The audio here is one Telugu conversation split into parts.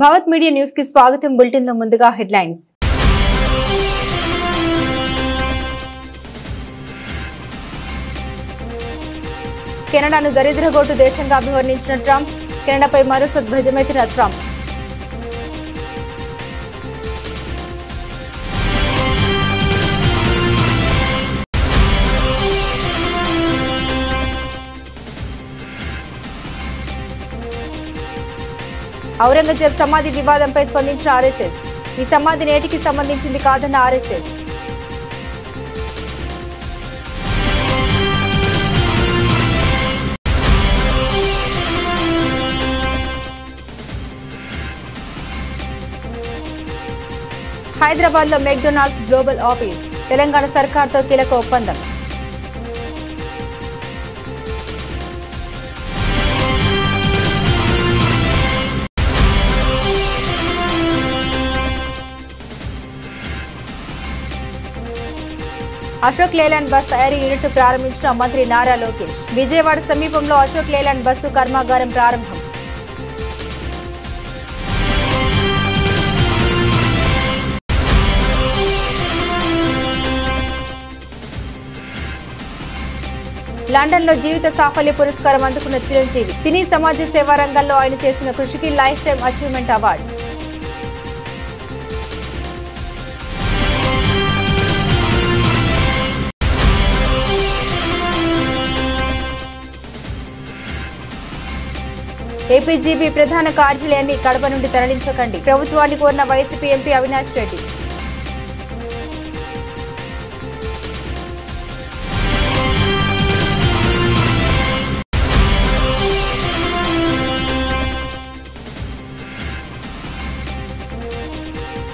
భారత్ మీడియా న్యూస్ కి స్వాగతం. బులెటిన్ లో ముందుగా హెడ్లైన్స్. కెనడాను దరిద్రగోటు దేశంగా అభివర్ణించిన ట్రంప్, కెనడాపై మరోసారి ధ్వజమెత్తిన ట్రంప్. ఔరంగజేబ్ సమాధి వివాదంపై స్పందించిన ఆర్ఎస్ఎస్, ఈ సమాధి నేటికి సంబంధించింది కాదన్న ఆర్ఎస్ఎస్. హైదరాబాద్ లో మెక్డొనాల్డ్స్ గ్లోబల్ ఆఫీస్, తెలంగాణ సర్కార్తో కీలక ఒప్పందం. అశోక్ లేలాండ్ బస్ తయారీ యూనిట్ ప్రారంభించిన మంత్రి నారా లోకేష్. విజయవాడ సమీపంలో అశోక్ లేలాండ్ బస్సు కర్మాగారం ప్రారంభం. లండన్ లో జీవిత సాఫల్య పురస్కారం అందుకున్న చిరంజీవి. సినీ సమాజ సేవా రంగంలో ఆయన చేసిన కృషికి life time achievement award. APGB ప్రధాన కార్యాలయాన్ని కడప నుండి తరలించకండి, ప్రభుత్వాన్ని కోరిన వైసీపీ ఎంపీ అవినాష్ రెడ్డి.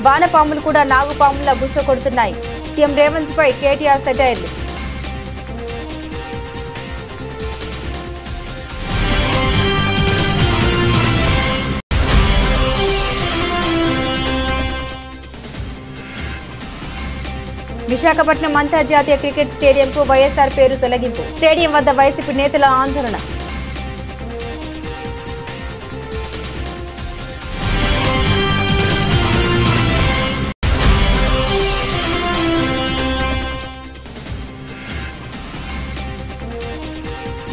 వానపాములు కూడా నాగుపాములా బుస కొడుతున్నాయి, సీఎం రేవంత్ పై కేటీఆర్ సెటైర్లు. విశాఖపట్నం అంతర్జాతీయ క్రికెట్ స్టేడియంకు వైఎస్ఆర్ పేరు తొలగింపు, స్టేడియం వద్ద వైసీపీ నేతల ఆందోళన.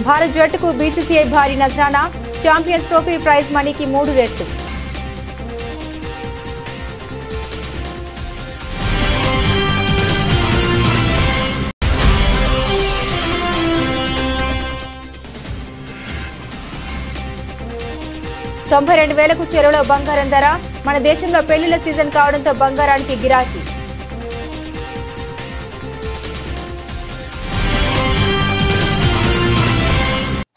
భారత్ జట్టుకు బీసీసీఐ భారీ నజరానా, ఛాంపియన్స్ ట్రోఫీ ప్రైజ్ మనీకి 3 రెట్లు. $92,000కు చెరువులో బంగారం ధర. మన దేశంలో పెళ్లిళ్ల సీజన్ కావడంతో బంగారానికి గిరాకీ.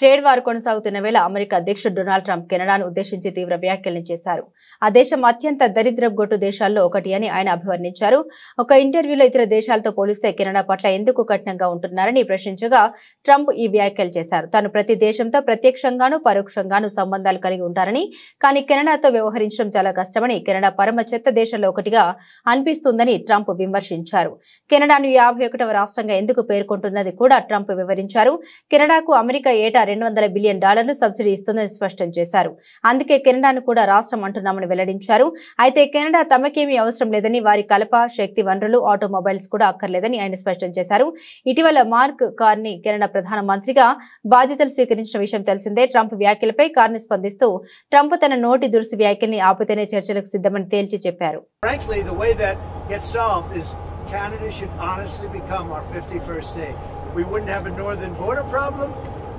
ట్రేడ్ వార్ కొనసాగుతున్న వేళ అమెరికా అధ్యక్షుడు డొనాల్డ్ ట్రంప్ కెనడాను ఉద్దేశించి తీవ్ర వ్యాఖ్యలు చేశారు. ఆ దేశం అత్యంత దరిద్రగొట్టు దేశాల్లో ఒకటి అని ఆయన అభివర్ణించారు. ఒక ఇంటర్వ్యూలో ఇతర దేశాలతో పోలిస్తే కెనడా పట్ల ఎందుకు కఠినంగా ఉంటున్నారని ప్రశ్నించగా ట్రంప్ ఈ వ్యాఖ్యలు చేశారు. తాను ప్రతి దేశంతో ప్రత్యక్షంగాను పరోక్షంగాను సంబంధాలు కలిగి ఉంటారని, కానీ కెనడాతో వ్యవహరించడం చాలా కష్టమని, కెనడా పరమ చెత్త దేశాల్లో ఒకటిగా అనిపిస్తుందని ట్రంప్ విమర్శించారు. కెనడాను 51వ రాష్ట్రంగా ఎందుకు పేర్కొంటున్నది కూడా ట్రంప్ వివరించారు. కెనడాకు అమెరికా ఏటా $200 బిలియన్ సబ్సిడీ ఇస్తుందని స్పష్టం చేశారు. అందుకే కెనడాను కూడా రాష్ట్రం అంటున్నామని వెల్లడించారు. అయితే కెనడా తమకేమీ అవసరం లేదని, వారి కలప, శక్తి వనరులు, ఆటోమొబైల్స్ కూడా అక్కర్లేదని ఆయన స్పష్టం చేశారు. ఇటీవల మార్క్ కార్నీ కెనడా ప్రధాన మంత్రిగా బాధ్యతలు స్వీకరించిన విషయం తెలిసిందే. ట్రంప్ వ్యాఖ్యలపై కార్నీ స్పందిస్తూ ట్రంప్ తన నోటి దురుసు వ్యాఖ్యల్ని ఆపితేనే చర్చలకు సిద్ధమని తేల్చి చెప్పారు. We wouldn't have a northern border problem.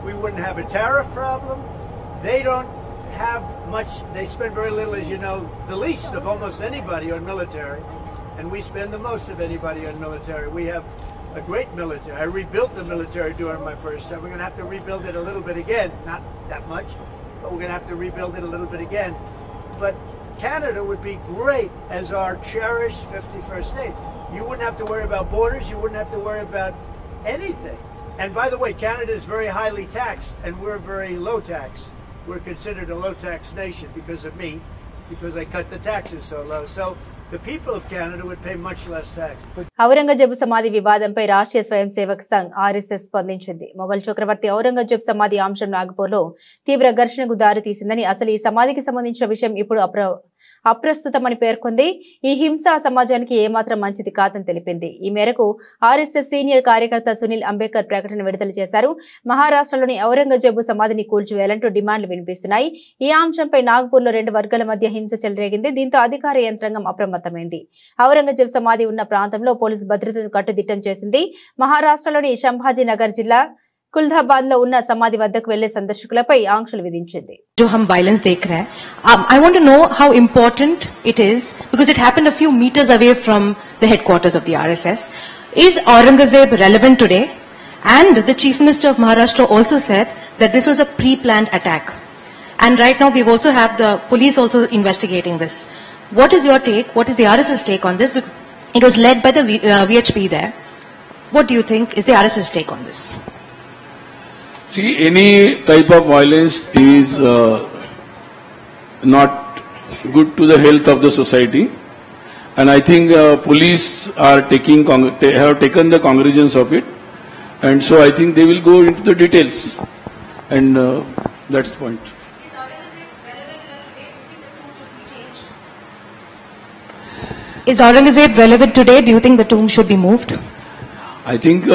We wouldn't have a tariff problem. They don't have much. They spend very little, as you know, the least of almost anybody on military. And we spend the most of anybody on military. We have a great military. I rebuilt the military during my first term. We're going to have to rebuild it a little bit again. Not that much, but we're going to have to rebuild it a little bit again. But Canada would be great as our cherished 51st state. You wouldn't have to worry about borders. You wouldn't have to worry about anything. And by the way, Canada is very highly taxed and we're very low tax. We're considered a low tax nation because of me, because I cut the taxes so low. So the people of Canada would pay much less tax. Aurangzeb సమాధి వివాదంపై రాష్ట్రీయ స్వయం సేవక్ సంఘ్ ఆర్ఎస్ఎస్ స్పందించింది. మొఘల్ చక్రవర్తి ఔరంగజేబు సమాధి అంశం నాగపూర్లో తీవ్ర ఘర్షణకు దారి తీసిందని, అసలు ఈ సమాధికి సంబంధించిన విషయం ఇప్పుడు అప్రస్తుతమని పేర్కొంది. ఈ హింస సమాజానికి ఏమాత్రం మంచిది కాదని తెలిపింది. ఈ మేరకు ఆర్ఎస్ఎస్ సీనియర్ కార్యకర్త సునీల్ అంబేద్కర్ ప్రకటన విడుదల చేశారు. మహారాష్ట్రలోని ఔరంగజేబు సమాధిని కూల్చివేయాలంటూ డిమాండ్లు వినిపిస్తున్నాయి. ఈ అంశంపై నాగపూర్లో 2 వర్గాల మధ్య హింస చెలరేగింది. దీంతో అధికార యంత్రాంగం అప్రమత్తమైంది. ఔరంగజేబు సమాధి ఉన్న ప్రాంతంలో పోలీసు భద్రతను కట్టుదిట్టం చేసింది. మహారాష్ట్రలోని సంభాజీనగర్ జిల్లా కుల్దాబాద్ లో ఉన్న సమాధి వద్దకు వెళ్లే సందర్శకులపై ఆంక్షలు విధించింది. जो हम वायलेंस देख रहे हैं, I want to know how important it is because it happened a few meters away from the headquarters of the RSS. Is Aurangzeb relevant today? And the Chief Minister of Maharashtra also said that this was a pre-planned attack. And right now we also have the police also investigating this. What is your take? What is the RSS take on this? Because it was led by the VHP there. What do you think is the RSS take on this? See, any type of violence is not good to the health of the society, and I think police are have taken the cognizance of it, and so I think they will go into the details, and that's the point. Is Aurangzeb relevant today? Do you think the tomb should be moved? I think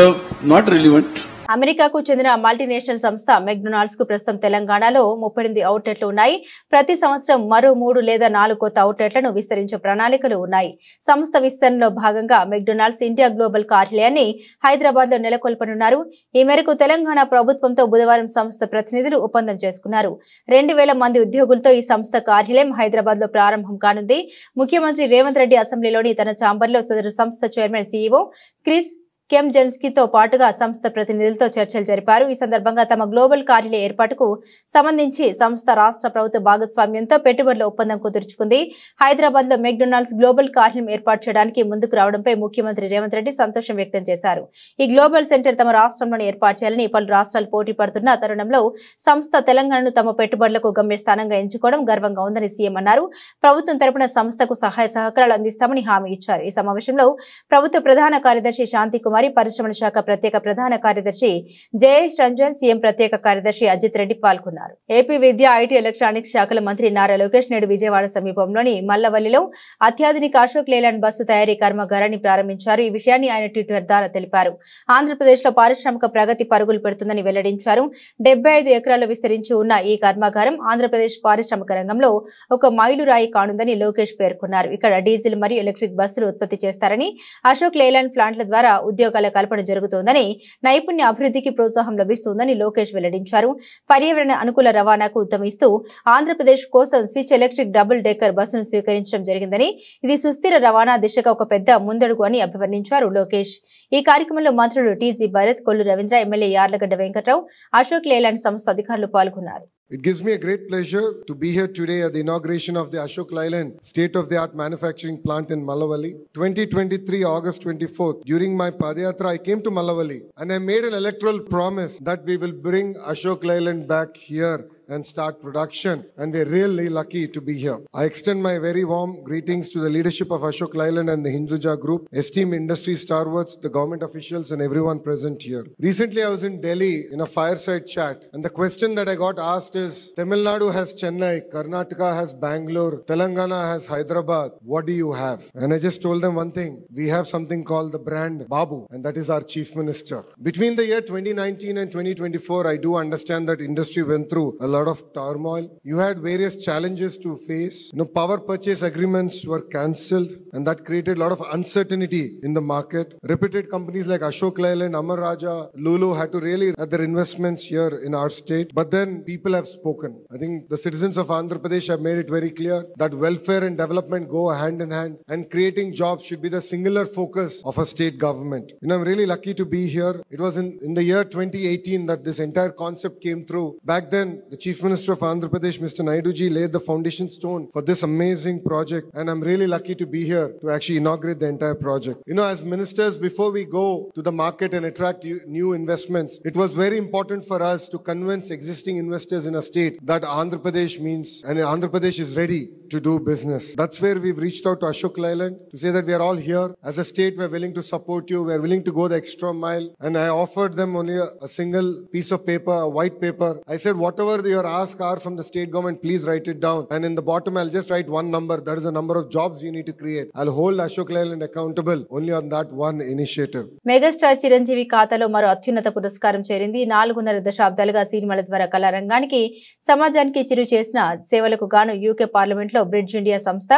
not relevant. అమెరికాకు చెందిన మల్టీనేషనల్ సంస్థ మెక్డొనాల్డ్స్ కు ప్రస్తుతం తెలంగాణలో 38 అవుట్లెట్లు ఉన్నాయి. ప్రతి సంవత్సరం మరో 3 లేదా 4 కొత్త అవుట్లెట్లను విస్తరించే ప్రణాళికలు ఉన్నాయి. సంస్థ విస్తరణలో భాగంగా మెక్డొనాల్డ్స్ ఇండియా గ్లోబల్ కార్యాలయాన్ని హైదరాబాద్ లో నెలకొల్పనున్నారు. ఈ మేరకు తెలంగాణ ప్రభుత్వంతో బుధవారం సంస్థ ప్రతినిధులు ఒప్పందం చేసుకున్నారు. 2000 మంది ఉద్యోగులతో ఈ సంస్థ కార్యాలయం హైదరాబాద్ లో ప్రారంభం కానుంది. ముఖ్యమంత్రి రేవంత్ రెడ్డి అసెంబ్లీలోని తన ఛాంబర్లో సదరు సంస్థ చైర్మన్ సీఈఓ క్రిస్ కెమ్జెన్స్కీతో పాటుగా సంస్థ ప్రతినిధులతో చర్చలు జరిపారు. ఈ సందర్భంగా తమ గ్లోబల్ కార్యాలయ ఏర్పాటుకు సంబంధించి సంస్థ రాష్ట్ర ప్రభుత్వ భాగస్వామ్యంతో పెట్టుబడుల ఒప్పందం కుదుర్చుకుంది. హైదరాబాద్ లో మెక్డొనాల్డ్స్ గ్లోబల్ కార్యాలయం ఏర్పాటు చేయడానికి ముందుకు రావడంపై ముఖ్యమంత్రి రేవంత్ రెడ్డి సంతోషం వ్యక్తం చేశారు. ఈ గ్లోబల్ సెంటర్ తమ రాష్ట్రంలోనే ఏర్పాటు చేయాలని పలు రాష్ట్రాలు పోటీ పడుతున్న తరుణంలో సంస్థ తెలంగాణను తమ పెట్టుబడులకు గమ్యస్థానంగా ఎంచుకోవడం గర్వంగా ఉందని సీఎం అన్నారు. ప్రభుత్వం తరపున సంస్థకు సహాయ సహకారాలు అందిస్తామని హామీ ఇచ్చారు. ఈ సమావేశంలో ప్రభుత్వ ప్రధాన కార్యదర్శి శాంతి కుమార్, పరిశ్రమల శాఖ ప్రత్యేక ప్రధాన కార్యదర్శి జయేష్ రంజన్, సీఎం ప్రత్యేక కార్యదర్శి అజిత్ రెడ్డి పాల్గొన్నారు. ఏపీ విద్య, ఐటీ, ఎలక్ట్రానిక్స్ శాఖల మంత్రి నారా లోకేష్ నేడు విజయవాడ సమీపంలోని మల్లవల్లిలో అత్యాధునిక అశోక్ లేలాండ్ బస్సు తయారీ కర్మాగారాన్ని ప్రారంభించారు. ఈ విషయాన్ని ఆయన ట్విట్టర్ ద్వారా తెలిపారు. ఆంధ్రప్రదేశ్ లో పారిశ్రామిక ప్రగతి పరుగులు పెడుతుందని వెల్లడించారు. 75 ఎకరాల్లో విస్తరించి ఉన్న ఈ కర్మాగారం ఆంధ్రప్రదేశ్ పారిశ్రామిక రంగంలో ఒక మైలురాయి కానుందని లోకేష్ పేర్కొన్నారు. ఇక్కడ డీజిల్ మరియు ఎలక్ట్రిక్ బస్సులు ఉత్పత్తి చేస్తారని, అశోక్ లేలాండ్ ప్లాంట్ల ద్వారా ఉద్యోగాల కల్పన జరుగుతోందని, నైపుణ్య అభివృద్ధికి ప్రోత్సాహం లభిస్తుందని లోకేష్ వెల్లడించారు. పర్యావరణ అనుకూల రవాణాకు ఉత్తమిస్తూ ఆంధ్రప్రదేశ్ కోసం స్విచ్ ఎలక్ట్రిక్ డబుల్ డెక్కర్ బస్సును స్వీకరించడం జరిగిందని, ఇది సుస్థిర రవాణా దిశగా ఒక పెద్ద ముందడుగు అని అభివర్ణించారు లోకేష్. ఈ కార్యక్రమంలో మంత్రులు టీజీ భరత్, కొల్లు రవీంద్ర, ఎమ్మెల్యే యార్లగడ్డ వెంకట్రావు, అశోక్ లేలాండ్ సంస్థ అధికారులు పాల్గొన్నారు. It gives me a great pleasure to be here today at the inauguration of the Ashok Leyland state-of-the-art manufacturing plant in Mallavalli. 2023 August 24th, during my Padayatra, I came to Mallavalli and I made an electoral promise that we will bring Ashok Leyland back here and start production, and we're really lucky to be here. I extend my very warm greetings to the leadership of Ashok Leyland and the Hinduja Group, esteemed industry stalwarts, the government officials and everyone present here. Recently I was in Delhi in a fireside chat, and the question that I got asked is, Tamil Nadu has Chennai, Karnataka has Bangalore, Telangana has Hyderabad, what do you have? And I just told them one thing, we have something called the brand Babu, and that is our chief minister. Between the year 2019 and 2024, I do understand that industry went through a lot of turmoil. You had various challenges to face. Power purchase agreements were cancelled, and that created a lot of uncertainty in the market. Reputed companies like Ashok Leyland, Amar Raja, Lulu had to really add their investments here in our state. But then people have spoken. I think the citizens of Andhra Pradesh have made it very clear that welfare and development go hand in hand, and creating jobs should be the singular focus of a state government. I'm really lucky to be here. It was in the year 2018 that this entire concept came through. Back then, the Chief Minister of Andhra Pradesh, Mr. Naidu ji, laid the foundation stone for this amazing project. And I'm really lucky to be here to actually inaugurate the entire project. You know, as ministers, before we go to the market and attract new investments, it was very important for us to convince existing investors in a state that Andhra Pradesh means, and Andhra Pradesh is ready to do business. That's where we've reached out to Ashok Leyland to say that we are all here. As a state, we're willing to support you. We're willing to go the extra mile. And I offered them only a single piece of paper, a white paper. I said, whatever your asks are from the state government, please write it down. And in the bottom, I'll just write one number. That is the number of jobs you need to create. I'll hold Ashok Leyland accountable only on that one initiative. Megastar Chiranjeevi ఖాతాలో మరో అత్యున్నత పురస్కారం చేరింది. 4.5 దశాబ్దాలుగా సినిమాల ద్వారా కళారంగానికి సమాజానికి చిరు చేసిన సేవలకు గాను యూకే పార్లమెంట్ లో బ్రిడ్జ్ ఇండియా సంస్థ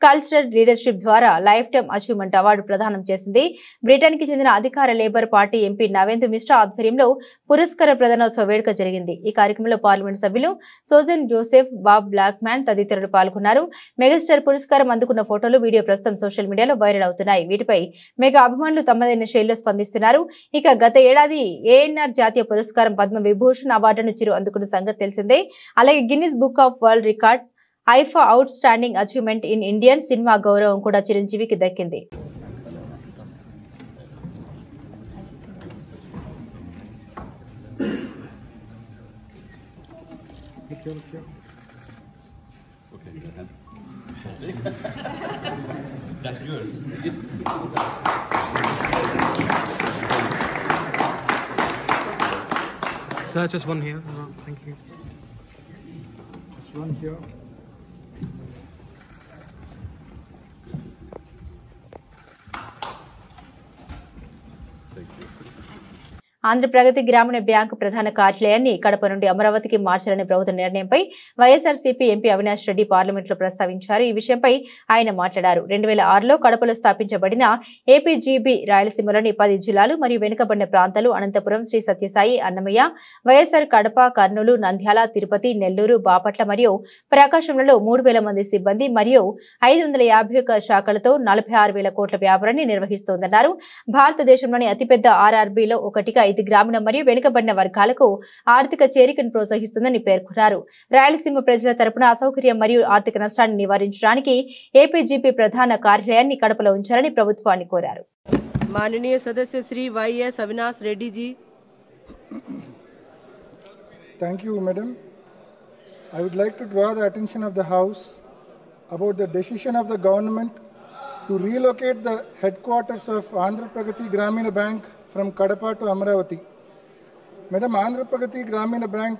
కల్చరల్ లీడర్షిప్ ద్వారా లైఫ్ టైమ్ అచీవ్మెంట్ అవార్డు ప్రదానం చేసింది. బ్రిటన్ కి చెందిన అధికార Labour party MP Navendu Mishra ఆధ్వర్యంలో పురస్కార ప్రదానోత్సవ వేడుక జరిగింది. ఈ కార్యక్రమంలో పార్లమెంట్ సభ్యులు Sojan Joseph, Bob Blackman తదితరులు పాల్గొన్నారు. మెగాస్టార్ పురస్కారం అందుకున్న ఫోటోలు, వీడియో ప్రస్తుతం సోషల్ మీడియాలో వైరల్ అవుతున్నాయి. వీటిపై మెగా అభిమానులు తమదైన శైలిలో స్పందిస్తున్నారు. ఇక గత ఏడాది ఏఎన్ఆర్ జాతీయ పురస్కారం పద్మ విభూషణ్ అవార్డును చిరు అందుకున్న సంగతి తెలిసిందే. అలాగే Guinness book of world record IIFA out standing achievement in Indian cinema గౌరవం కూడా చిరంజీవికి దక్కింది. Sir, just one here. Thank you. Just one here. Andhra ప్రగతి గ్రామీణ బ్యాంకు ప్రధాన కార్యాలయాన్ని కడప నుండి అమరావతికి మార్చాలనే ప్రభుత్వ నిర్ణయంపై వైఎస్ఆర్సీపీ ఎంపీ అవినాష్ రెడ్డి పార్లమెంట్లో ప్రస్తావించారు. ఈ విషయంపై ఆయన మాట్లాడారు. 2006లో కడపలో స్థాపించబడిన ఏపీజీబీ రాయలసీమలోని 10 జిల్లాలు మరియు వెనుకబడిన ప్రాంతాలు అనంతపురం, శ్రీ సత్యసాయి, అన్నమయ్య, వైఎస్ఆర్ కడప, కర్నూలు, నంద్యాల, తిరుపతి, నెల్లూరు, బాపట్ల మరియు ప్రకాశంలలో 3,000 మంది సిబ్బంది మరియు 551 శాఖలతో 46,000 కోట్ల వ్యాపారాన్ని నిర్వహిస్తోందన్నారు. భారతదేశంలోని అతిపెద్ద ఆర్ఆర్బీలో ఒకటిగా ఇది గ్రామీణ మరియు వెనుకబడిన వర్గాలకు ఆర్థిక చేరికను ప్రోత్సహిస్తుందని పేర్కొన్నారు. రాయలసీమ ప్రజల తరపున అసౌకర్యం మరియు ఆర్థిక నష్టాన్ని నివారించడానికి ఏపీజీపీ ప్రధాన కార్యాలయాన్ని కడపలో ఉంచాలని ప్రభుత్వాన్ని కోరారు. माननीय सदस्य Shri YS Avinash Reddy ji. Thank you, madam. I would like to draw the attention of the House about the decision of the government to relocate the headquarters of Andhra Pragati Gramina Bank from Kadapa to Amaravati. Madam, Andhra Pragati Gramina Bank,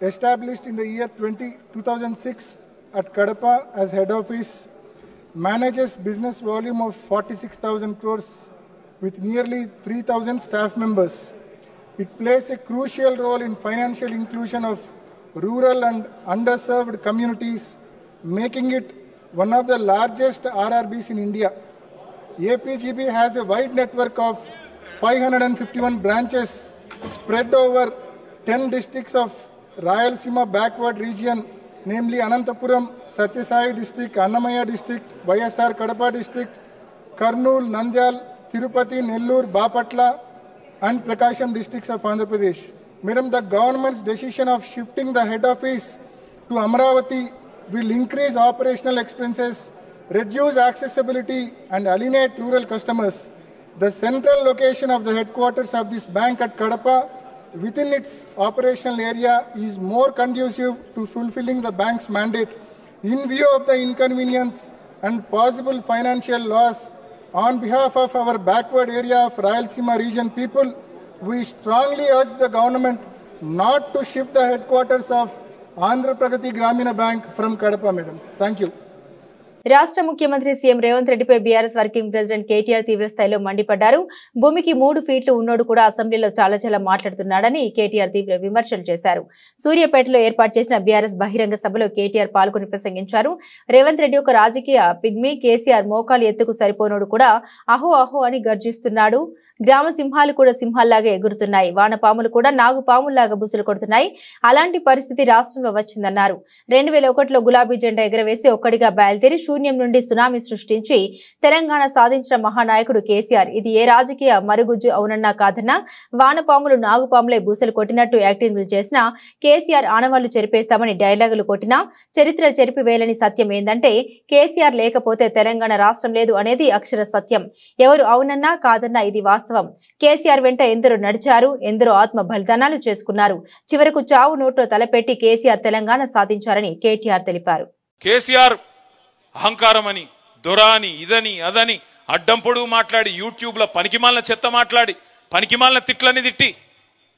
established in the year 2006 at Kadapa as head office, manages business volume of 46,000 crores with nearly 3,000 staff members. It plays a crucial role in financial inclusion of rural and underserved communities, making it one of the largest RRBs in India. APGB has a wide network of 551 branches spread over 10 districts of Rayalaseema backward region, namely Anantapuram, Satyasai district, Annamaya district, YSR Kadapa district, Kurnool, Nandyal, Tirupati, Nellore, Bapatla and Prakasham districts of Andhra Pradesh. Madam, the government's decision of shifting the head office to Amaravati will increase operational expenses, reduce accessibility and alienate rural customers. The central location of the headquarters of this bank at Kadapa within its operational area is more conducive to fulfilling the bank's mandate. In view of the inconvenience and possible financial loss, on behalf of our backward area of Rayalaseema region people, we strongly urge the government not to shift the headquarters of Andhra Pragati Gramina Bank from Kadapa, madam. Thank you. రాష్ట్ర ముఖ్యమంత్రి సీఎం రేవంత్ రెడ్డిపై బీఆర్ఎస్ వర్కింగ్ ప్రెసిడెంట్ కేటీఆర్ తీవ్రస్థాయిలో మండిపడ్డారు. భూమికి 3 ఫీట్లు ఉన్నోడు కూడా అసెంబ్లీలో చాలా మాట్లాడుతున్నాడని కేటీఆర్ తీవ్ర విమర్శలు చేశారు. సూర్యాపేటలో ఏర్పాటు చేసిన బీఆర్ఎస్ బహిరంగ సభలో కేటీఆర్ పాల్గొని ప్రసంగించారు. రేవంత్ రెడ్డి ఒక రాజకీయ పిగ్మీ, కేసీఆర్ మోకాలు ఎత్తుకు సరిపోనోడు కూడా అహో అహో అని గర్జిస్తున్నాడు. గ్రామ సింహాలు కూడా సింహాల్లాగా ఎగురుతున్నాయి, వానపాములు కూడా నాగుపాముల్లాగా బుసులు కొడుతున్నాయి. అలాంటి పరిస్థితి రాష్ట్రంలో వచ్చిందన్నారు. 2001లో గులాబీ జెండా ఎగరవేసి ఒక్కడిగా బయలుదేరి శూన్యం నుండి సునామీ సృష్టించి తెలంగాణ సాధించిన మహానాయకుడు కేసీఆర్. ఇది ఏ రాజకీయ మరుగుజ్జు అవునన్నా కాదన్నా వానపాములు నాగుపాములే బూసలు కొట్టినట్టు యాక్టింగ్లు చేసినా కేసీఆర్ ఆనవాళ్లు చెరిపేస్తామని డైలాగులు కొట్టినా చరిత్ర చెరిపివేయలేని సత్యం ఏందంటే కేసీఆర్ లేకపోతే తెలంగాణ రాష్ట్రం లేదు అనేది అక్షర సత్యం. ఎవరు అవునన్నా కాదన్నా ఇది వాస్తవం. కేసీఆర్ వెంట ఎందరో నడిచారు, ఎందరో ఆత్మ బలిదానాలు చేసుకున్నారు. చివరకు చావు నోట్లో తలపెట్టి కేసీఆర్ తెలంగాణ సాధించారని కేటీఆర్ తెలిపారు. కేసీఆర్ అహంకారమని దొరాని ఇదని అదని అడ్డం పొడుగు మాట్లాడి యూట్యూబ్ లో పనికిమాలిన చెత్త మాట్లాడి పనికిమాలిన తిట్లని తిట్టి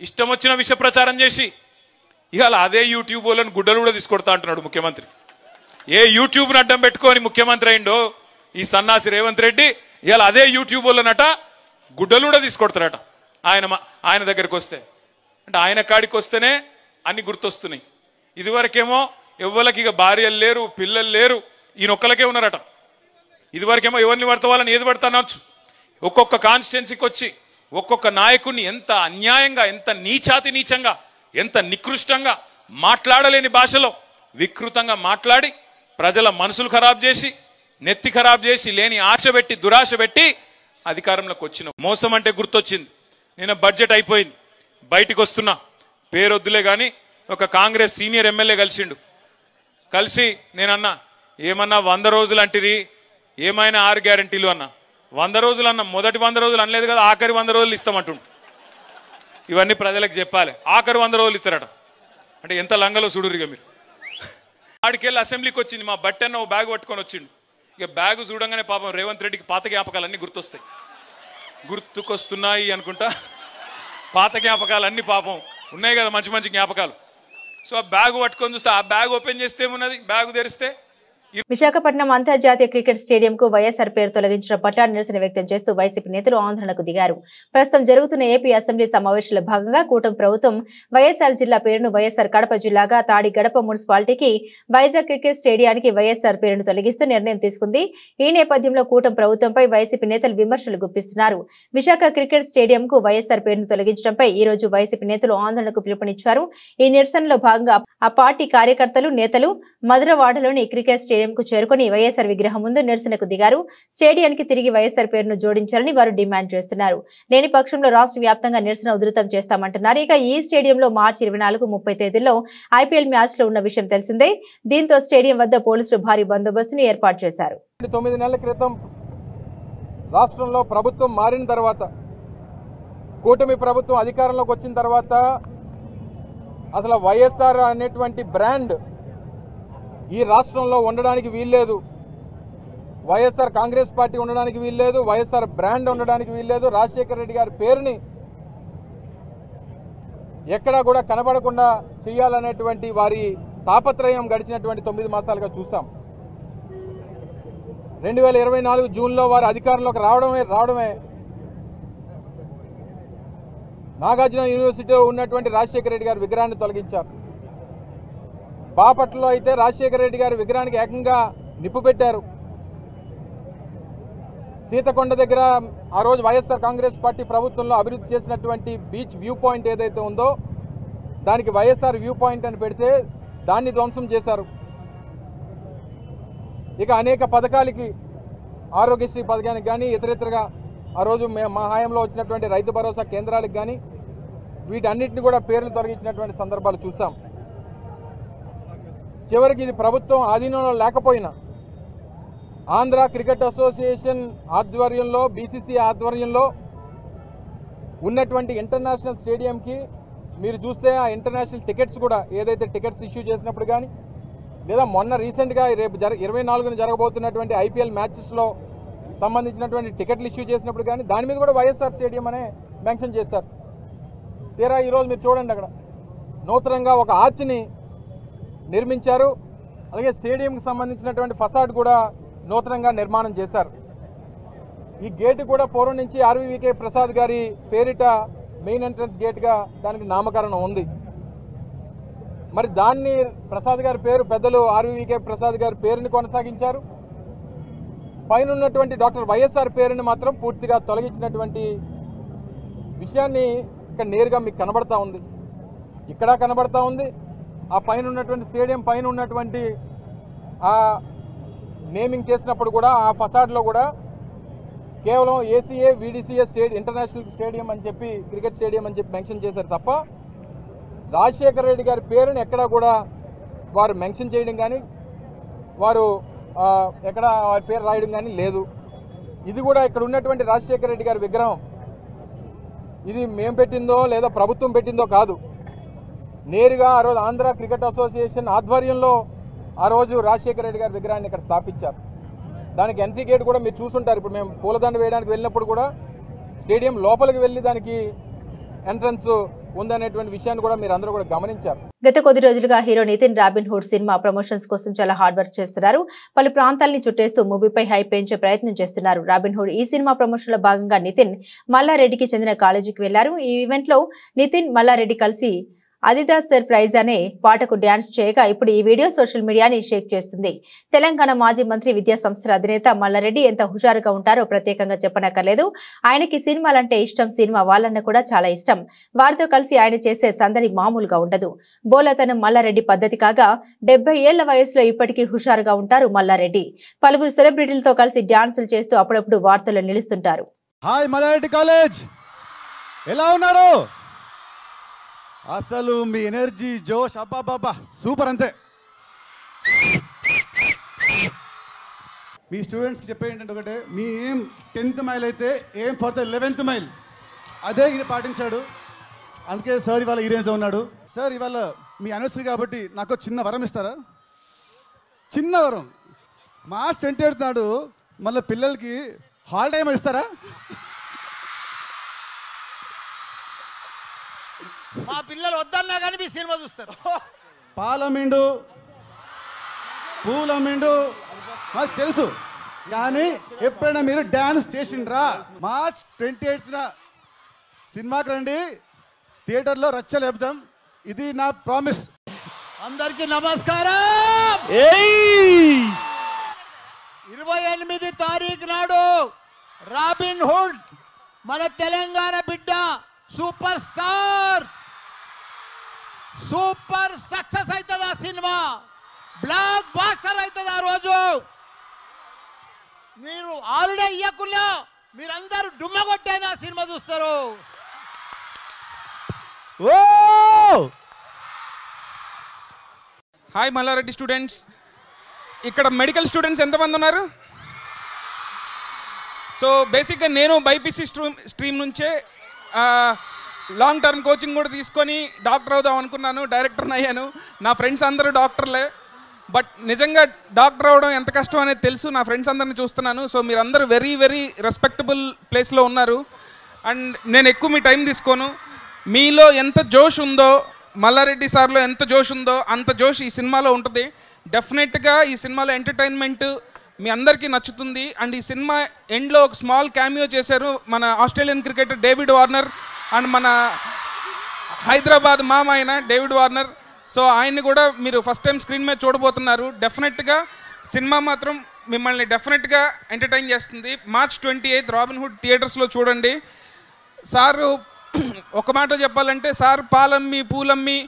ఇష్టం వచ్చిన విష ప్రచారం చేసి ఇవాళ అదే యూట్యూబ్ వాళ్ళని గుడ్డలు కూడా తీసుకొడతా అంటున్నాడు ముఖ్యమంత్రి. ఏ యూట్యూబ్ ను అడ్డం పెట్టుకొని ముఖ్యమంత్రి అయిండో ఈ సన్నాసి రేవంత్ రెడ్డి ఇవాళ అదే యూట్యూబ్ వాళ్ళనట గుడ్డలు కూడా తీసుకొడతారట ఆయన దగ్గరికి వస్తే. అంటే ఆయన కాడికి వస్తేనే అన్ని గుర్తొస్తున్నాయి. ఇదివరకేమో ఎవ్వరికి ఇక భార్యలు లేరు, పిల్లలు లేరు, ఈయనొక్కలకే ఉన్నారట. ఇదివరకేమో ఎవరిని పడతావాలని ఏది పడతా అనొచ్చు. ఒక్కొక్క కాన్స్టిట్యున్సీకి వచ్చి ఒక్కొక్క నాయకుడిని ఎంత అన్యాయంగా, ఎంత నీచాతి నీచంగా, ఎంత నికృష్టంగా మాట్లాడలేని భాషలో వికృతంగా మాట్లాడి ప్రజల మనసులు ఖరాబ్ చేసి, నెత్తి ఖరాబ్ చేసి, లేని ఆశ పెట్టి, దురాశ పెట్టి అధికారంలోకి వచ్చిన మోసం అంటే గుర్తొచ్చింది. నేను బడ్జెట్ అయిపోయింది, బయటికి వస్తున్నా, పేరొద్దులే గాని ఒక కాంగ్రెస్ సీనియర్ ఎమ్మెల్యే కలిసిండు. కలిసి నేనన్నా ఏమన్నా 100 రోజులు అంటిరి, ఏమైనా 6 గ్యారంటీలు అన్నా. 100 రోజులు అన్నా, మొదటి 100 రోజులు అనలేదు కదా, ఆఖరి 100 రోజులు ఇస్తామంటుండు. ఇవన్నీ ప్రజలకు చెప్పాలి. ఆఖరి 100 రోజులు ఇస్తారట. అంటే ఎంత లంగలో చూడురిగా మీరు. ఆడికెళ్ళి అసెంబ్లీకి వచ్చింది, మా బట్టన్న ఓ బ్యాగ్ పట్టుకొని వచ్చిండు. ఇక బ్యాగ్ చూడంగానే పాపం రేవంత్ రెడ్డికి పాత జ్ఞాపకాలన్నీ గుర్తుకొస్తున్నాయి అనుకుంటా. పాత జ్ఞాపకాలన్నీ పాపం ఉన్నాయి కదా, మంచి మంచి జ్ఞాపకాలు. సో ఆ బ్యాగ్ పట్టుకొని చూస్తే ఆ బ్యాగ్ ఓపెన్ చేస్తే ఏమున్నది, బ్యాగ్ తెరిస్తే విశాఖపట్నం అంతర్జాతీయ క్రికెట్ స్టేడియంకు వైఎస్ఆర్ పేరు తొలగించడం పట్ల నిరసన వ్యక్తం చేస్తూ వైసీపీ నేతలు ఆందోళనకు దిగారు. ప్రస్తుతం జరుగుతున్న ఏపీ అసెంబ్లీ సమావేశాల భాగంగా కూటమి ప్రభుత్వం వైఎస్ఆర్ జిల్లా పేరును వైఎస్ఆర్ కడప జిల్లాగా, తాడి గడప మున్సిపాలిటీకి వైజాగ్ క్రికెట్ స్టేడియానికి వైఎస్ఆర్ పేరును తొలగిస్తూ నిర్ణయం తీసుకుంది. ఈ నేపథ్యంలో కూటమి ప్రభుత్వంపై వైసీపీ నేతలు విమర్శలు గుప్పిస్తున్నారు. విశాఖ క్రికెట్ స్టేడియంకు వైఎస్ఆర్ పేరును తొలగించడంపై ఈ రోజు వైసీపీ నేతలు ఆందోళనకు పిలుపునిచ్చారు. ఈ నిరసనలో భాగంగా ఆ పార్టీ కార్యకర్తలు, నేతలు మధురవాడలోని క్రికెట్ స్టేడియంకు చేరుకుని వైఎస్ఆర్ విగ్రహం ముందు నిరసనకు దిగారు. స్టేడియానికి తిరిగి వైఎస్ఆర్ పేరును జోడించాలని వారు డిమాండ్ చేస్తున్నారు. లేని పక్షంలో రాష్ట్ర వ్యాప్తంగా నిరసన ఉధృతం చేస్తామంటున్నారు. ఇక ఈ స్టేడియంలో మార్చి 24, 30 తేదీల్లో ఐపీఎల్ మ్యాచ్లు ఉన్న విషయం తెలిసిందే. దీంతో స్టేడియం వద్ద పోలీసులు భారీ బందోబస్తును ఏర్పాటు చేశారు. 9 నెలల క్రితం రాష్ట్రంలో ప్రభుత్వం మారిన తర్వాత, కూటమి ప్రభుత్వం అధికారంలోకి వచ్చిన తర్వాత అసలు వైఎస్ఆర్ అనేటువంటి బ్రాండ్ ఈ రాష్ట్రంలో ఉండడానికి వీల్లేదు. వైఎస్ఆర్ కాంగ్రెస్ పార్టీ ఉండడానికి వీల్లేదు, వైఎస్ఆర్ బ్రాండ్ ఉండడానికి వీల్లేదు. రాజశేఖర రెడ్డి గారి పేరుని ఎక్కడా కూడా కనబడకుండా చేయాలనేటువంటి వారి తాపత్రయం గడిచినటువంటి 9 మాసాలుగా చూసాం. 2024 జూన్లో వారు అధికారంలోకి రావడమే నాగార్జున యూనివర్సిటీలో ఉన్నటువంటి రాజశేఖర రెడ్డి గారి విగ్రహాన్ని తొలగించారు. బాపట్లలో అయితే రాజశేఖర రెడ్డి గారి విగ్రహానికి ఏకంగా నిప్పు పెట్టారు. సీతకొండ దగ్గర ఆ రోజు వైఎస్ఆర్ కాంగ్రెస్ పార్టీ ప్రభుత్వంలో అభివృద్ధి చేసినటువంటి బీచ్ వ్యూ పాయింట్ ఏదైతే ఉందో దానికి వైఎస్ఆర్ వ్యూ పాయింట్ అని పెడితే దాన్ని ధ్వంసం చేశారు. ఇక అనేక పథకాలకి, ఆరోగ్యశ్రీ పథకానికి కానీ, ఇతరితరగా ఆ రోజు మా హయాంలో వచ్చినటువంటి రైతు భరోసా కేంద్రాలకు కానీ వీటన్నిటిని కూడా పేర్లు తొలగించినటువంటి సందర్భాలు చూసాం. చివరికి ఇది ప్రభుత్వం ఆధీనంలో లేకపోయినా ఆంధ్ర క్రికెట్ అసోసియేషన్ ఆధ్వర్యంలో, బీసీసీ ఆధ్వర్యంలో ఉన్నటువంటి ఇంటర్నేషనల్ స్టేడియంకి మీరు చూస్తే ఆ ఇంటర్నేషనల్ టికెట్స్ కూడా ఏదైతే టికెట్స్ ఇష్యూ చేసినప్పుడు కానీ, లేదా మొన్న రీసెంట్గా రేపు 24న జరగబోతున్నటువంటి ఐపీఎల్ మ్యాచెస్లో సంబంధించినటువంటి టికెట్లు ఇష్యూ చేసినప్పుడు కానీ దాని మీద కూడా వైఎస్ఆర్ స్టేడియం అనే మెన్షన్ చేశారు. తీరా ఈరోజు మీరు చూడండి, అక్కడ నూతనంగా ఒక ఆర్చ్ని నిర్మించారు. అలాగే స్టేడియంకి సంబంధించినటువంటి ఫసాడ్ కూడా నూతనంగా నిర్మాణం చేశారు. ఈ గేటు కూడా పూర్వం నుంచి ఆర్వీవీకే ప్రసాద్ గారి పేరిట మెయిన్ ఎంట్రన్స్ గేట్గా దానికి నామకరణం ఉంది. మరి దాన్ని ప్రసాద్ గారి పేరు, పెద్దలు ఆర్వీవీకే ప్రసాద్ గారి పేరుని కొనసాగించారు. పైన ఉన్నటువంటి డాక్టర్ వైఎస్ఆర్ పేరుని మాత్రం పూర్తిగా తొలగించినటువంటి విషయాన్ని ఇక్కడ నేరుగా మీకు కనబడతా ఉంది, ఇక్కడ కనబడతా ఉంది. ఆ పైన ఉన్నటువంటి స్టేడియం పైన ఉన్నటువంటి ఆ నేమింగ్ చేసినప్పుడు కూడా ఆ ఫసాడ్లో కూడా కేవలం ఏసీఏ వీడీసీఏ ఇంటర్నేషనల్ స్టేడియం అని చెప్పి క్రికెట్ స్టేడియం అని చెప్పి మెన్షన్ చేశారు తప్ప రాజశేఖర రెడ్డి గారి పేరుని ఎక్కడా కూడా వారు మెన్షన్ చేయడం కానీ వారు ఎక్కడ వారి పేరు రాయడం కానీ లేదు. ఇది కూడా ఇక్కడ ఉన్నటువంటి రాజశేఖర రెడ్డి గారి విగ్రహం ఇది మేము పెట్టిందో లేదా ప్రభుత్వం పెట్టిందో కాదు. నేరుగా ఆ రోజు ఆంధ్ర క్రికెట్ అసోసియేషన్ ఆధ్వర్యంలో ఆ రోజు రాజశేఖర రెడ్డి గారి విగ్రహాన్ని ఇక్కడ స్థాపించారు. దానికి ఎంట్రీ గేట్ కూడా మీరు చూసుంటారు. ఇప్పుడు మేము పూలదండ వేయడానికి వెళ్ళినప్పుడు కూడా స్టేడియం లోపలికి వెళ్ళి దానికి ఎంట్రన్స్ ఉందనేటువంటి విషయాన్ని కూడా మీరు అందరూ కూడా గమనించారు. గత కొద్ది రోజులుగా hero Nithin Robin Hood cinema promotions కోసం చాలా హార్డ్ వర్క్ చేస్తున్నారు. పలు ప్రాంతాలని చుట్టేస్తూ మూవీపై హైప్ పెంచే ప్రయత్నం చేస్తున్నారు. రాబిన్ హుడ్ ఈ సినిమా ప్రమోషన్ లో భాగంగా నితిన్ మల్లారెడ్డికి చెందిన కాలేజీకి వెళ్లారు. ఈ ఈవెంట్ లో నితిన్ మల్లారెడ్డి కలిసి అదిదాస్ సర్ప్రైజ్ అనే పాటకు డ్యాన్స్ చేయగా ఇప్పుడు ఈ వీడియో సోషల్ మీడియాని షేక్ చేస్తుంది. తెలంగాణ మాజీ మంత్రి విద్యా సంస్థల అధినేత మల్లారెడ్డి ఎంత హుషారుగా ఉంటారో ప్రత్యేకంగా చెప్పనక్కర్లేదు. ఆయనకి సినిమాలంటే ఇష్టం, సినిమా వాళ్ళన్న కూడా చాలా ఇష్టం. వారితో కలిసి ఆయన చేసే సందడి మామూలుగా ఉండదు. బోలతనం మల్లారెడ్డి పద్ధతి కాగా 70 ఏళ్ల వయసులో ఇప్పటికీ హుషారుగా ఉంటారు మల్లారెడ్డి. పలువురు సెలబ్రిటీలతో కలిసి డ్యాన్సులు చేస్తూ అప్పుడప్పుడు వార్తల్లో నిలుస్తుంటారు. హాయ్ మల్లారెడ్డి కాలేజ్, ఎలా ఉన్నారు? అసలు మీ ఎనర్జీ జోష్ అబ్బాబాబా సూపర్. అంతే మీ స్టూడెంట్స్కి చెప్పే ఏంటంటే ఒకటే, మీ ఏం 10th మైల్ అయితే ఏం ఫర్ ద 11th మైల్ అదే ఇది పాటించాడు. అందుకే సార్ ఇవాళ ఈ రేంజ్లో ఉన్నాడు. సార్ ఇవాళ మీ అనవసరి కాబట్టి నాకు చిన్న వరం ఇస్తారా? చిన్న వరం. మార్చ్ 28 నాడు మళ్ళీ పిల్లలకి హాలిడే ఏమైనా ఇస్తారా? మా పిల్లలు వద్దన్నా కానీ మీ సినిమా చూస్తారు. పాలమిండు పూలమిండు నాకు తెలుసు, కానీ ఎప్పుడైనా మీరు డ్యాన్స్ చేసిండ్రా? మార్చ్ 28న సినిమాకి రండి, థియేటర్లో రచ్చలు చెప్తాం. ఇది నా ప్రామిస్. అందరికీ నమస్కారం. 28 తారీఖు నాడు రాబిన్ హుడ్ మన తెలంగాణ బిడ్డ సూపర్ స్టార్, సూపర్ సక్సెస్ అవుతుంది. ఆ సినిమా బ్లాక్ బాస్టర్ అవుతుంది. ఆ రోజు మీరు హాలిడే ఇవ్వకుండా మీరందరూ డుమ్మ కొట్టైనా సినిమా చూస్తారు. హాయ్ మల్లారెడ్డి స్టూడెంట్స్, ఇక్కడ మెడికల్ స్టూడెంట్స్ ఎంతమంది ఉన్నారు? సో బేసిక్గా నేను బైపీసీ స్ట్రీమ్ నుంచే లాంగ్ టర్మ్ కోచింగ్ కూడా తీసుకొని డాక్టర్ అవుదాం అనుకున్నాను. డైరెక్టర్ని అయ్యాను. నా ఫ్రెండ్స్ అందరూ డాక్టర్లే. బట్ నిజంగా డాక్టర్ అవ్వడం ఎంత కష్టం అనేది తెలుసు. నా ఫ్రెండ్స్ అందరిని చూస్తున్నాను. సో మీరందరూ వెరీ వెరీ రెస్పెక్టబుల్ ప్లేస్లో ఉన్నారు. అండ్ నేను ఎక్కువ మీ టైం తీసుకోను. మీలో ఎంత జోష్ ఉందో, మల్లారెడ్డి సార్లో ఎంత జోష్ ఉందో అంత జోష్ ఈ సినిమాలో ఉంటుంది. డెఫినెట్గా ఈ సినిమాలో ఎంటర్టైన్మెంట్ మీ అందరికీ నచ్చుతుంది. అండ్ ఈ సినిమా ఎండ్లో ఒక స్మాల్ క్యామియో చేశారు మన Australian cricketer David Warner and మన హైదరాబాద్ మామ అయిన డేవిడ్ వార్నర్. సో ఆయన్ని కూడా మీరు ఫస్ట్ టైం స్క్రీన్ మీద చూడబోతున్నారు. డెఫినెట్గా సినిమా మాత్రం మిమ్మల్ని డెఫినెట్గా ఎంటర్టైన్ చేస్తుంది. మార్చ్ 28 రాబిన్ హుడ్ థియేటర్స్లో చూడండి. సారు ఒక మాట చెప్పాలంటే, సార్ పాలమ్మి పూలమ్మి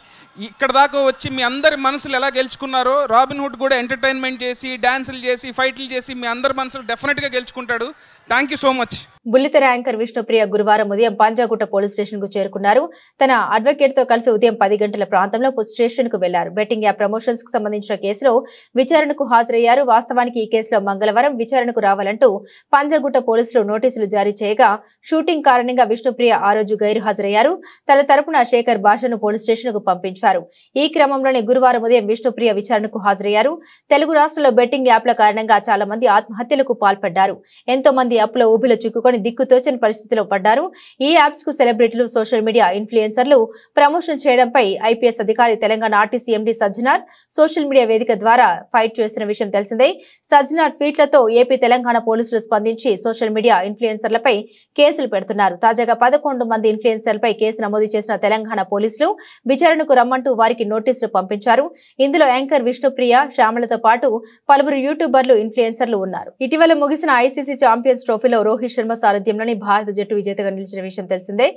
ఇక్కడ దాకా వచ్చి మీ అందరి మనసులు ఎలా గెలుచుకున్నారో రాబిన్ హుడ్ కూడా ఎంటర్టైన్మెంట్ చేసి డాన్సులు చేసి ఫైట్లు చేసి మీ అందరి మనసులు డెఫినెట్గా గెలుచుకుంటాడు. Thank you so much. బుల్లితెర యాంకర్ విష్ణుప్రియ గురువారం ఉదయం పంజాగుట్ట పోలీస్ స్టేషన్ కు చేరుకున్నారు. తన అడ్వకేట్ తో కలిసి ఉదయం 10 గంటల ప్రాంతంలో స్టేషన్ కు వెళ్లారు. బెట్టింగ్ యాప్ ప్రమోషన్స్ కు సంబంధించిన కేసులో విచారణకు హాజరయ్యారు. వాస్తవానికి ఈ కేసులో మంగళవారం విచారణకు రావాలంటూ పంజాగుట్ట పోలీసులు నోటీసులు జారీ చేయగా షూటింగ్ కారణంగా విష్ణుప్రియ ఆ రోజు గైరు హాజరయ్యారు. తన తరపున శేఖర్ భాషను పోలీస్ స్టేషన్ కు పంపించారు. ఈ క్రమంలోనే గురువారం ఉదయం విష్ణుప్రియ విచారణకు హాజరయ్యారు. తెలుగు రాష్ట్రాల్లో బెట్టింగ్ యాప్ల కారణంగా చాలా మంది ఆత్మహత్యలకు పాల్పడ్డారు. ఎంతో మంది అప్పుల ఊబిలో చిక్కుకొని దిక్కుతోచని పరిస్థితిలో పడ్డారు. ఈ యాప్స్ కు సెలబ్రిటీలు, సోషల్ మీడియా ఇన్ఫ్లుయెన్సర్లు ప్రమోషన్ చేయడంపై ఐపీఎస్ అధికారి Telangana RTC MD Sajjanar social media వేదిక ద్వారా ఫైట్ చేస్తున్న విషయం తెలిసిందే. సజ్జనార్ ట్వీట్లతో ఏపీ తెలంగాణ పోలీసులు స్పందించి సోషల్ మీడియా ఇన్ఫ్లుయెన్సర్లపై కేసులు పెడుతున్నారు. తాజాగా 11 మంది ఇన్ఫ్లుయెన్సర్లపై కేసు నమోదు చేసిన తెలంగాణ పోలీసులు విచారణకు రమ్మంటూ వారికి నోటీసులు పంపించారు. ఇందులో యాంకర్ విష్ణుప్రియ, శ్యామలతో పాటు పలువురు యూట్యూబర్లు, ఇన్ఫ్లుయెన్సర్లు ఉన్నారు. ఇటీవల ముగిసిన ఐసీసీ ఛాంపియన్స్ ట్రోఫీలో రోహిత్ శర్మ సారథ్యంలోని భారత జట్టు విజేతగా నిలిచిన విషయం తెలిసిందే.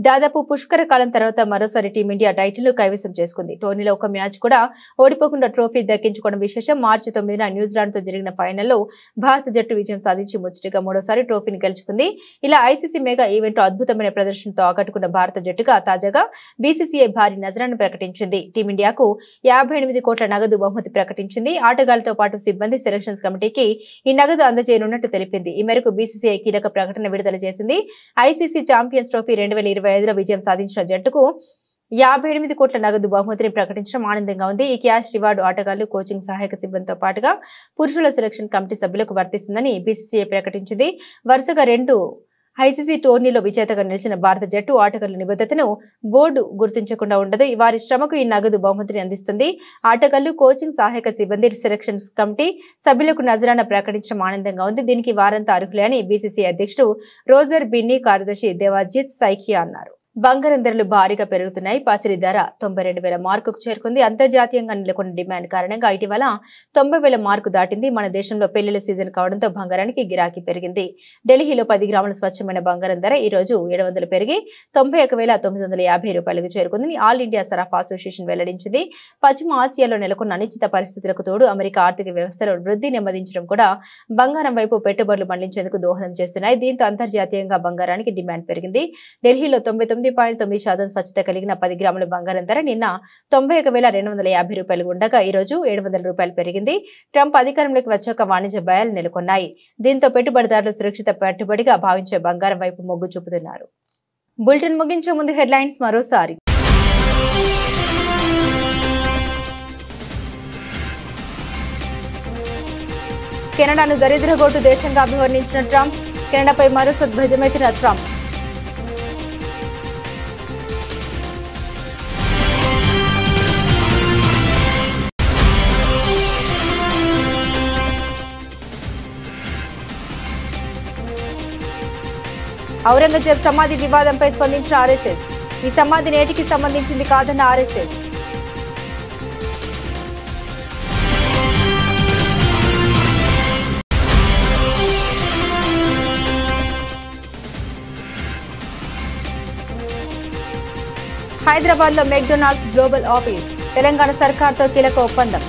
దాదాపు పుష్కర కాలం తర్వాత మరోసారి టీమిండియా టైటిల్ కైవసం చేసుకుంది. టోర్నీలో ఒక మ్యాచ్ కూడా ఓడిపోకుండా ట్రోఫీ దక్కించుకోవడం విశేషం. మార్చి 9న న్యూజిలాండ్ తో జరిగిన ఫైనల్లో భారత జట్టు విజయం సాధించి ముచ్చటగా మూడోసారి ట్రోఫీని గెలుచుకుంది. ఇలా ఐసీసీ మెగా ఈవెంట్ లో అద్భుతమైన ప్రదర్శనతో ఆకట్టుకున్న భారత జట్టుగా తాజాగా బీసీసీఐ భారీ నజరాన్ని ప్రకటించింది. టీమిండియాకు 58 కోట్ల నగదు బహుమతి ప్రకటించింది. ఆటగాళ్లతో పాటు సిబ్బంది సెలక్షన్స్ కమిటీకి ఈ నగదు అందజేయనున్నట్టు తెలిపింది. ఈ మేరకు బీసీసీఐ కీలక ప్రకటన విడుదల చేసింది. ఐసీసీ ఛాంపియన్స్ ట్రోఫీ 2025లో విజయం సాధించిన జట్టుకు 58 కోట్ల నగదు బహుమతిని ప్రకటించడం ఆనందంగా ఉంది. ఈ క్యాష్ రివార్డు ఆటగాళ్లు, కోచింగ్ సహాయక సిబ్బందితో పాటుగా పురుషుల సెలక్షన్ కమిటీ సభ్యులకు వర్తిస్తుందని బీసీసీఐ ప్రకటించింది. వరుసగా 2 ఐసీసీ టోర్నీలో విజేతగా నిలిచిన భారత జట్టు ఆటగాళ్ల నిబద్ధతను బోర్డు గుర్తించకుండా ఉండదు. వారి శ్రమకు ఈ నగదు బహుమతిని అందిస్తుంది. ఆటగాళ్లు, కోచింగ్ సహాయక సిబ్బంది, సెలక్షన్స్ కమిటీ సభ్యులకు నజరాన ప్రకటించడం ఆనందంగా ఉంది. దీనికి వారంతా అర్హులే అని బీసీసీ అధ్యక్షుడు రోజర్ బిన్నీ, కార్యదర్శి దేవాజిత్ సైకియా అన్నారు. బంగారం ధరలు భారీగా పెరుగుతున్నాయి. పసిడి ధర 92,000 మార్కుకు చేరుకుంది. అంతర్జాతీయంగా నెలకొన్న డిమాండ్ కారణంగా ఇటీవల 90,000 మార్కు దాటింది. మన దేశంలో పెళ్లిళ్ల సీజన్ కావడంతో బంగారానికి గిరాకీ పెరిగింది. ఢిల్లీలో 10 గ్రాముల స్వచ్ఛమైన బంగారం ధర ఈ రోజు 700 పెరిగి 91,950 రూపాయలకు చేరుకుందని ఆల్ ఇండియా సరఫా అసోసియేషన్ వెల్లడించింది. పశ్చిమ ఆసియాలో నెలకొన్న అనిశ్చిత పరిస్థితులకు తోడు అమెరికా ఆర్థిక వ్యవస్థలో వృద్ధి నెమ్మదించడం కూడా బంగారం వైపు పెట్టుబడులు మళ్లించేందుకు దోహదం చేస్తున్నాయి. దీంతో అంతర్జాతీయంగా బంగారానికి డిమాండ్ పెరిగింది. ఢిల్లీలో 99.9% స్వచ్ఛత కలిగిన 10 గ్రాముల బంగారం ధర నిన్న 91,250 రూపాయలు ఉండగా ఈ రోజు 700 రూపాయలు పెరిగింది. ట్రంప్ అధికారంలోకి వచ్చాక వాణిజ్య భయాలు నెలకొన్నాయి. దీంతో పెట్టుబడిదారులు సురక్షిత పెట్టుబడిగా భావించే బంగారం వైపు మొగ్గు చూపుతున్నారు. బులెటిన్ ముగించే ముందు హెడ్లైన్స్ మరోసారి. కెనడాను దరిద్రగోటు దేశంగా అభివర్ణించిన ట్రంప్, కెనడాపై మరోసారి ధ్వజమెత్తిన ట్రంప్. ఔరంగజేబ్ సమాధి వివాదంపై స్పందించిన ఆర్ఎస్ఎస్, ఈ సమాధి నేటికి సంబంధించింది కాదన్న ఆర్ఎస్ఎస్. హైదరాబాద్ లో మెక్డొనాల్డ్స్ గ్లోబల్ ఆఫీస్, తెలంగాణ సర్కార్తో కీలక ఒప్పందం.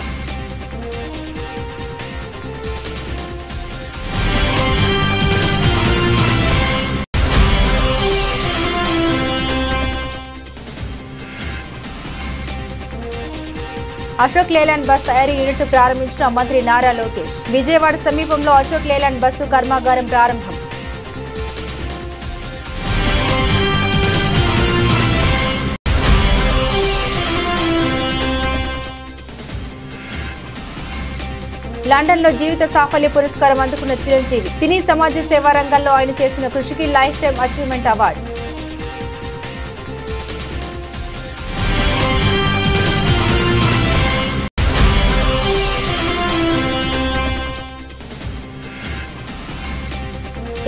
అశోక్ లేలాండ్ బస్ తయారీ యూనిట్ ప్రారంభించిన మంత్రి నారా లోకేష్. విజయవాడ సమీపంలో అశోక్ లేలాండ్ బస్సు కర్మాగారం ప్రారంభం. లండన్ లో జీవిత సాఫల్య పురస్కారం అందుకున్న చిరంజీవి. సినీ సమాజ సేవా రంగంలో ఆయన చేసిన కృషికి life time achievement award.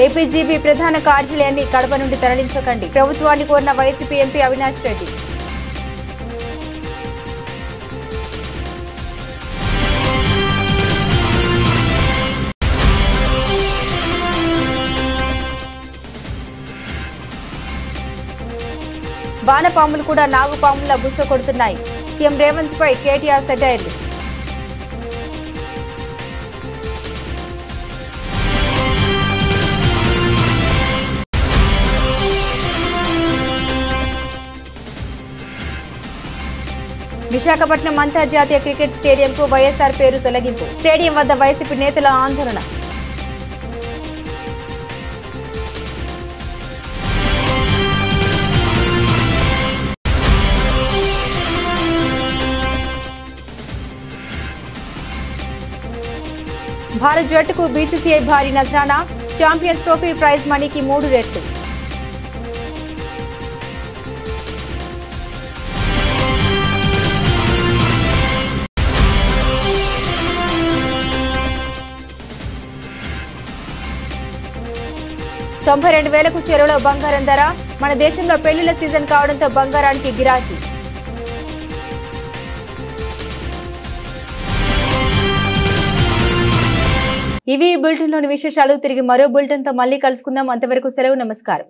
APGB ప్రధాన కార్యాలయాన్ని కడప నుండి తరలించకండి, ప్రభుత్వాన్ని కోరిన వైసీపీ ఎంపీ అవినాష్ రెడ్డి. వానపాములు కూడా నాగుపాములా బుస కొడుతున్నాయి. సీఎం రేవంత్ పై కేటీఆర్ సెటైర్లు. విశాఖపట్నం అంతర్జాతీయ క్రికెట్ స్టేడియంకు వైఎస్ఆర్ పేరు తొలగింపు. స్టేడియం వద్ద వైసీపీ నేతల ఆందోళన. భారత్ జట్టుకు బీసీసీఐ భారీ నజరానా. ఛాంపియన్స్ ట్రోఫీ ప్రైజ్ మనీకి 3 రెట్లు. $92,000కు చెరువులో బంగారం ధర. మన దేశంలో పెళ్లిళ్ల సీజన్ కావడంతో బంగారానికి గిరాకీ. ఇవి బులెటిన్ లోని విశేషాలు. తిరిగి మరో బులెటిన్ తో మళ్ళీ కలుసుకుందాం. అంతవరకు సెలవు. నమస్కారం.